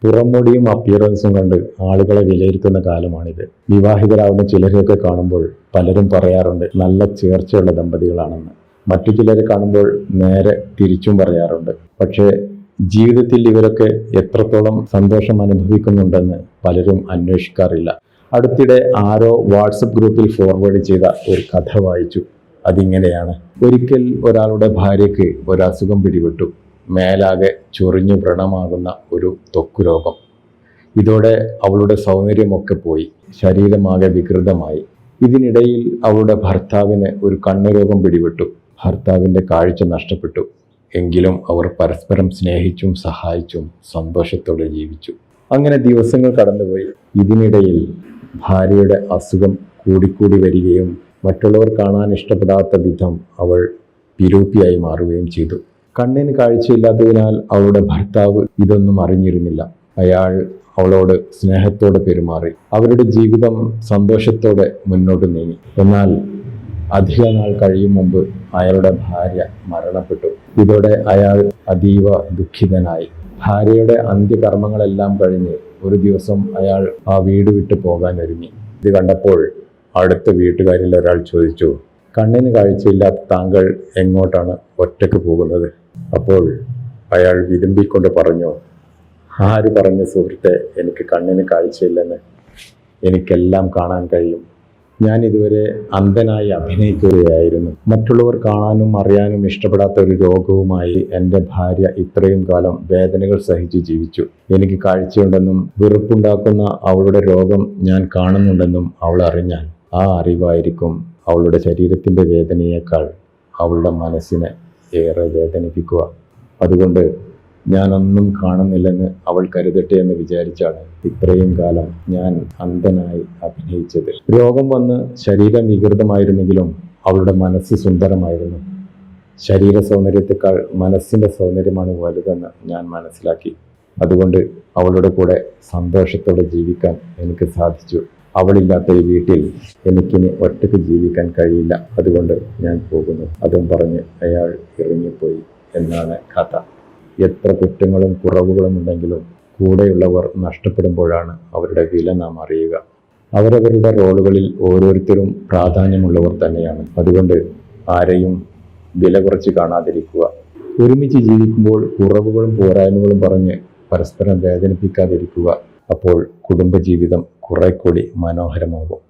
പുറമൊടിയും അപ്പിയറൻസും കണ്ട് ആളുകളെ വിലയിരുത്തുന്ന കാലമാണിത്. വിവാഹിതരാകുന്ന ചിലരെയൊക്കെ കാണുമ്പോൾ പലരും പറയാറുണ്ട് നല്ല ചേർച്ചയുള്ള ദമ്പതികളാണെന്ന്. മറ്റു ചിലരെ കാണുമ്പോൾ നേരെ തിരിച്ചും പറയാറുണ്ട്. പക്ഷേ ജീവിതത്തിൽ ഇവരൊക്കെ എത്രത്തോളം സന്തോഷം അനുഭവിക്കുന്നുണ്ടെന്ന് പലരും അന്വേഷിക്കാറില്ല. അടുത്തിടെ ആരോ വാട്സപ്പ് ഗ്രൂപ്പിൽ ഫോർവേഡ് ചെയ്ത ഒരു കഥ വായിച്ചു. അതിങ്ങനെയാണ്: ഒരിക്കൽ ഒരാളുടെ ഭാര്യയ്ക്ക് ഒരു അസുഖം പിടിപെട്ടു. മേലാകെ ചൊറിഞ്ഞു വ്രണമാകുന്ന ഒരു ത്വക്ക് രോഗം. ഇതോടെ അവളുടെ സൗന്ദര്യമൊക്കെ പോയി, ശരീരമാകെ വികൃതമായി. ഇതിനിടയിൽ അവളുടെ ഭർത്താവിന് ഒരു കണ്ണുരോഗം പിടിപെട്ടു. ഭർത്താവിൻ്റെ കാഴ്ച നഷ്ടപ്പെട്ടു. എങ്കിലും അവർ പരസ്പരം സ്നേഹിച്ചും സഹായിച്ചും സന്തോഷത്തോടെ ജീവിച്ചു. അങ്ങനെ ദിവസങ്ങൾ കടന്നുപോയി. ഇതിനിടയിൽ ഭാര്യയുടെ അസുഖം കൂടിക്കൂടി വരികയും മറ്റുള്ളവർ കാണാൻ ഇഷ്ടപ്പെടാത്ത വിധം അവൾ പിരൂപ്പിയായി മാറുകയും ചെയ്തു. കണ്ണിന് കാഴ്ചയില്ലാത്തതിനാൽ അവളുടെ ഭർത്താവ് ഇതൊന്നും അറിഞ്ഞിരുന്നില്ല. അയാൾ അവളോട് സ്നേഹത്തോടെ പെരുമാറി. അവരുടെ ജീവിതം സന്തോഷത്തോടെ മുന്നോട്ട് നീങ്ങി. എന്നാൽ അധിക നാൾ കഴിയും മുമ്പ് അയാളുടെ ഭാര്യ മരണപ്പെട്ടു. ഇതോടെ അയാൾ അതീവ ദുഃഖിതനായി. ഭാര്യയുടെ അന്ത്യകർമ്മങ്ങളെല്ലാം കഴിഞ്ഞ് ഒരു ദിവസം അയാൾ ആ വീട് വിട്ടു പോകാൻ ഒരുങ്ങി. ഇത് കണ്ടപ്പോൾ അടുത്ത വീട്ടുകാരിൽ ഒരാൾ ചോദിച്ചു, കണ്ണിന് കാഴ്ചയില്ലാത്ത താങ്കൾ എങ്ങോട്ടാണ് ഒറ്റയ്ക്ക് പോകുന്നത്? അപ്പോൾ അയാൾ വിതുമ്പിക്കൊണ്ട് പറഞ്ഞു, ആര് പറഞ്ഞു സുഹൃത്തെ എനിക്ക് കണ്ണിന് കാഴ്ചയില്ലെന്ന്? എനിക്കെല്ലാം കാണാൻ കഴിയും. ഞാൻ ഇതുവരെ അന്ധനായി അഭിനയിക്കുകയായിരുന്നു. മറ്റുള്ളവർ കാണാനും അറിയാനും ഇഷ്ടപ്പെടാത്ത ഒരു രോഗവുമായി എൻ്റെ ഭാര്യ ഇത്രയും കാലം വേദനകൾ സഹിച്ച് ജീവിച്ചു. എനിക്ക് കാഴ്ചയുണ്ടെന്നും വെറുപ്പുണ്ടാക്കുന്ന അവളുടെ രോഗം ഞാൻ കാണുന്നുണ്ടെന്നും അവൾ അറിഞ്ഞാൽ ആ അറിവായിരിക്കും അവളുടെ ശരീരത്തിൻ്റെ വേദനയേക്കാൾ അവളുടെ മനസ്സിനെ ഏറെ വേദനിപ്പിക്കുക. അതുകൊണ്ട് ഞാനൊന്നും കാണുന്നില്ലെന്ന് അവൾ കരുതട്ടെ എന്ന് വിചാരിച്ചാണ് ഇത്രയും കാലം ഞാൻ അന്ധനായി അഭിനയിച്ചത്. രോഗം വന്ന് ശരീരം വികൃതമായിരുന്നെങ്കിലും അവളുടെ മനസ്സ് സുന്ദരമായിരുന്നു. ശരീര സൗന്ദര്യത്തെക്കാൾ മനസ്സിൻ്റെ സൗന്ദര്യമാണ് വലുതെന്ന് ഞാൻ മനസ്സിലാക്കി. അതുകൊണ്ട് അവളുടെ കൂടെ സന്തോഷത്തോടെ ജീവിക്കാൻ എനിക്ക് സാധിച്ചു. അവളില്ലാത്ത ഈ വീട്ടിൽ എനിക്കിനി ഒറ്റയ്ക്ക് ജീവിക്കാൻ കഴിയില്ല. അതുകൊണ്ട് ഞാൻ പോകുന്നു. അതും പറഞ്ഞ് അയാൾ ഇറങ്ങിപ്പോയി എന്നാണ് കഥ. എത്ര കുറ്റങ്ങളും കുറവുകളും ഉണ്ടെങ്കിലും കൂടെയുള്ളവർ നഷ്ടപ്പെടുമ്പോഴാണ് അവരുടെ വില നാം അറിയുക. അവരവരുടെ റോളുകളിൽ ഓരോരുത്തരും പ്രാധാന്യമുള്ളവർ തന്നെയാണ്. അതുകൊണ്ട് ആരെയും വില കുറച്ച് കാണാതിരിക്കുക. ഒരുമിച്ച് ജീവിക്കുമ്പോൾ കുറവുകളും പോരായ്മകളും പറഞ്ഞ് പരസ്പരം വേദനിപ്പിക്കാതിരിക്കുക. അപ്പോൾ കുടുംബജീവിതം കുറെ കൂടി മനോഹരമാകും.